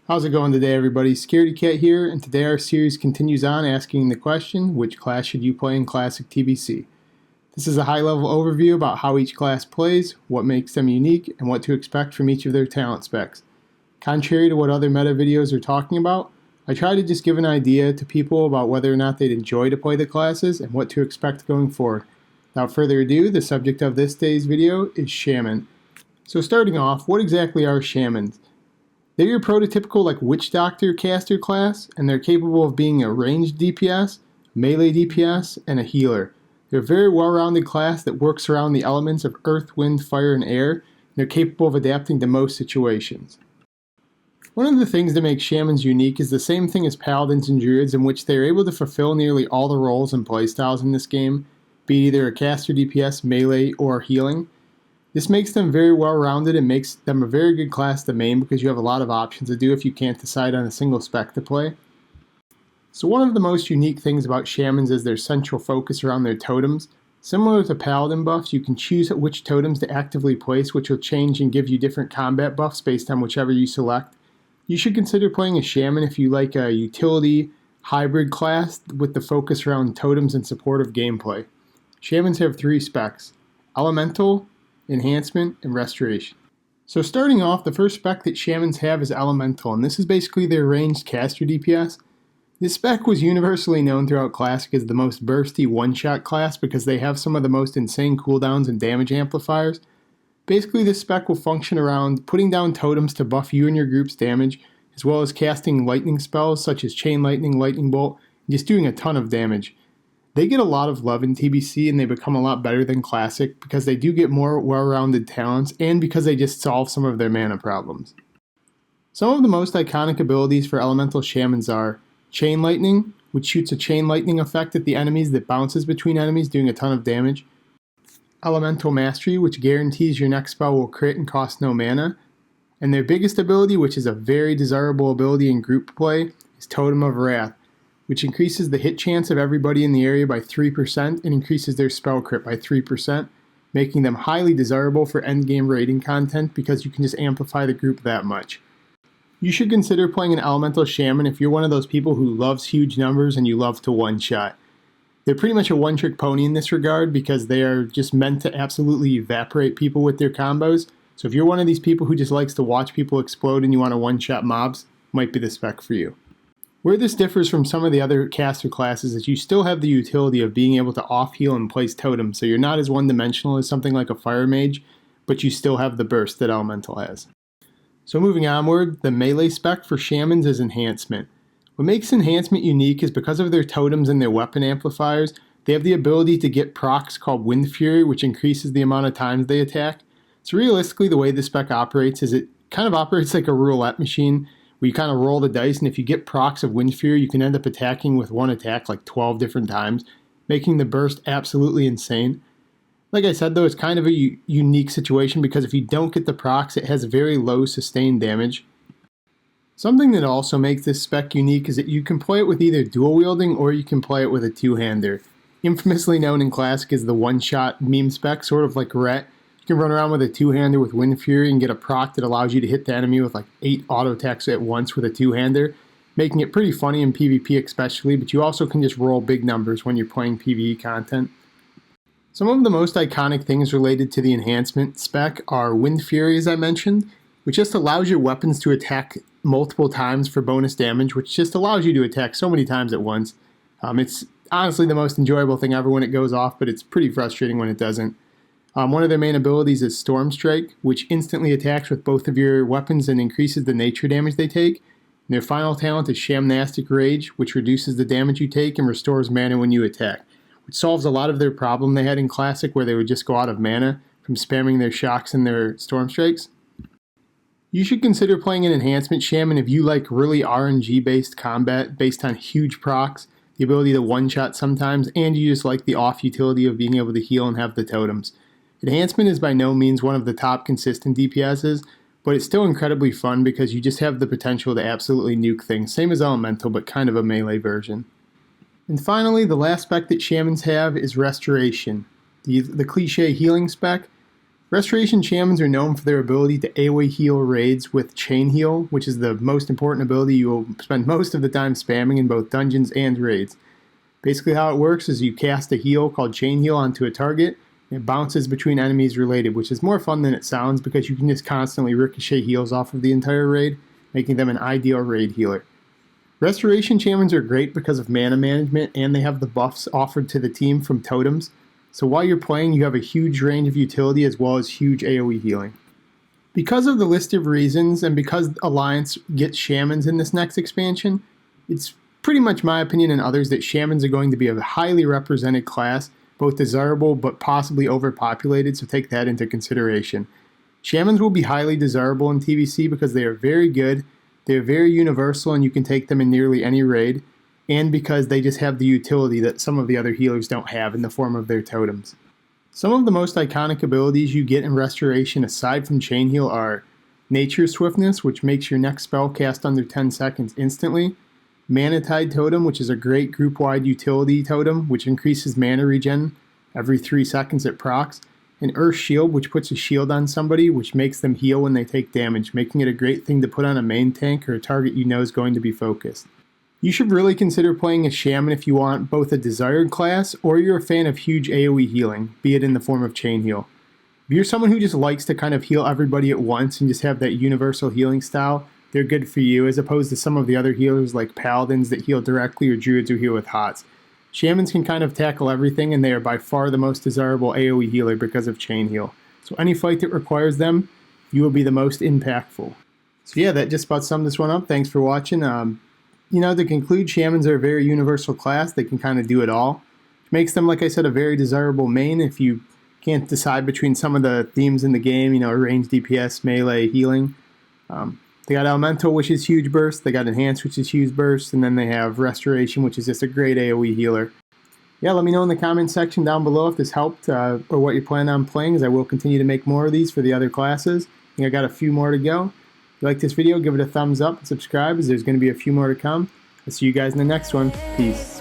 How's it going today, everybody? Scaredy Cat here, and today our series continues on asking the question, which class should you play in Classic TBC? This is a high-level overview about how each class plays, what makes them unique, and what to expect from each of their talent specs. Contrary to what other meta videos are talking about, I try to just give an idea to people about whether or not they'd enjoy to play the classes and what to expect going forward. Without further ado, the subject of this day's video is Shaman. So starting off, what exactly are Shamans? They're your prototypical Witch Doctor caster class, and they're capable of being a ranged DPS, melee DPS, and a healer. They're a very well-rounded class that works around the elements of earth, wind, fire, and air, and they're capable of adapting to most situations. One of the things that makes Shamans unique is the same thing as Paladins and Druids, in which they are able to fulfill nearly all the roles and playstyles in this game, be it either a caster DPS, melee, or healing. This makes them very well-rounded and makes them a very good class to main because you have a lot of options to do if you can't decide on a single spec to play. So one of the most unique things about Shamans is their central focus around their totems. Similar to Paladin buffs, you can choose which totems to actively place, which will change and give you different combat buffs based on whichever you select. You should consider playing a Shaman if you like a utility hybrid class with the focus around totems and supportive gameplay. Shamans have 3 specs: Elemental, Enhancement, and Restoration. So starting off, the first spec that Shamans have is Elemental, and this is basically their ranged caster DPS. This spec was universally known throughout Classic as the most bursty one-shot class because they have some of the most insane cooldowns and damage amplifiers. Basically, this spec will function around putting down totems to buff you and your group's damage, as well as casting lightning spells such as Chain Lightning, Lightning Bolt, and just doing a ton of damage. They get a lot of love in TBC and they become a lot better than Classic because they do get more well-rounded talents and because they just solve some of their mana problems. Some of the most iconic abilities for Elemental Shamans are Chain Lightning, which shoots a Chain Lightning effect at the enemies that bounces between enemies, doing a ton of damage. Elemental Mastery, which guarantees your next spell will crit and cost no mana. And their biggest ability, which is a very desirable ability in group play, is Totem of Wrath, which increases the hit chance of everybody in the area by 3% and increases their spell crit by 3%, making them highly desirable for endgame raiding content because you can just amplify the group that much. You should consider playing an Elemental Shaman if you're one of those people who loves huge numbers and you love to one-shot. They're pretty much a one-trick pony in this regard because they are just meant to absolutely evaporate people with their combos. So if you're one of these people who just likes to watch people explode and you want to one-shot mobs, might be the spec for you. Where this differs from some of the other caster classes is you still have the utility of being able to off-heal and place totems, so you're not as one-dimensional as something like a Fire Mage, but you still have the burst that Elemental has. So moving onward, the melee spec for Shamans is Enhancement. What makes Enhancement unique is because of their totems and their weapon amplifiers, they have the ability to get procs called Wind Fury, which increases the amount of times they attack. So realistically, the way this spec operates is it kind of operates like a roulette machine, where you kind of roll the dice, and if you get procs of Wind Fury, you can end up attacking with one attack 12 different times, making the burst absolutely insane. Like I said though, it's kind of a unique situation because if you don't get the procs, it has very low sustained damage. Something that also makes this spec unique is that you can play it with either dual wielding or you can play it with a two-hander. Infamously known in Classic as the one-shot meme spec, sort of like Ret. You can run around with a two-hander with Wind Fury and get a proc that allows you to hit the enemy with 8 auto attacks at once with a two-hander, making it pretty funny in PvP especially, but you also can just roll big numbers when you're playing PvE content. Some of the most iconic things related to the Enhancement spec are Wind Fury, as I mentioned, which just allows your weapons to attack multiple times for bonus damage, which just allows you to attack so many times at once. It's honestly the most enjoyable thing ever when it goes off, but it's pretty frustrating when it doesn't. One of their main abilities is Storm Strike, which instantly attacks with both of your weapons and increases the nature damage they take. And their final talent is Shamnastic Rage, which reduces the damage you take and restores mana when you attack, which solves a lot of their problem they had in Classic where they would just go out of mana from spamming their shocks and their Storm Strikes. You should consider playing an Enhancement Shaman if you like really RNG-based combat based on huge procs, the ability to one-shot sometimes, and you just like the off-utility of being able to heal and have the totems. Enhancement is by no means one of the top consistent DPSs, but it's still incredibly fun because you just have the potential to absolutely nuke things, same as Elemental, but kind of a melee version. And finally, the last spec that Shamans have is Restoration, the cliche healing spec. Restoration Shamans are known for their ability to AoE heal raids with Chain Heal, which is the most important ability you will spend most of the time spamming in both dungeons and raids. Basically how it works is you cast a heal called Chain Heal onto a target, and it bounces between enemies related, which is more fun than it sounds because you can just constantly ricochet heals off of the entire raid, making them an ideal raid healer. Restoration Shamans are great because of mana management, and they have the buffs offered to the team from totems, so while you're playing you have a huge range of utility as well as huge AoE healing. Because of the list of reasons, and because Alliance gets Shamans in this next expansion, it's pretty much my opinion and others that Shamans are going to be a highly represented class, both desirable but possibly overpopulated, so take that into consideration. Shamans will be highly desirable in TBC because they are very good, they are very universal and you can take them in nearly any raid, and because they just have the utility that some of the other healers don't have in the form of their totems. Some of the most iconic abilities you get in Restoration aside from Chain Heal are Nature Swiftness, which makes your next spell cast under 10 seconds instantly, Mana Tide Totem, which is a great group-wide utility totem, which increases mana regen every 3 seconds it procs, and Earth Shield, which puts a shield on somebody, which makes them heal when they take damage, making it a great thing to put on a main tank or a target you know is going to be focused. You should really consider playing a Shaman if you want both a desired class, or you're a fan of huge AoE healing, be it in the form of Chain Heal. If you're someone who just likes to kind of heal everybody at once and just have that universal healing style, they're good for you, as opposed to some of the other healers like Paladins that heal directly or Druids who heal with HOTS. Shamans can kind of tackle everything, and they are by far the most desirable AoE healer because of Chain Heal. So any fight that requires them, you will be the most impactful. So yeah, that just about sums this one up. Thanks for watching. To conclude, Shamans are a very universal class. They can kind of do it all, which makes them, like I said, a very desirable main if you can't decide between some of the themes in the game, range, DPS, melee, healing. They got Elemental, which is huge burst. They got Enhance, which is huge burst. And then they have Restoration, which is just a great AoE healer. Yeah, let me know in the comments section down below if this helped or what you're planning on playing, as I will continue to make more of these for the other classes. I think I got a few more to go. If you like this video, give it a thumbs up and subscribe, as there's going to be a few more to come. I'll see you guys in the next one. Peace.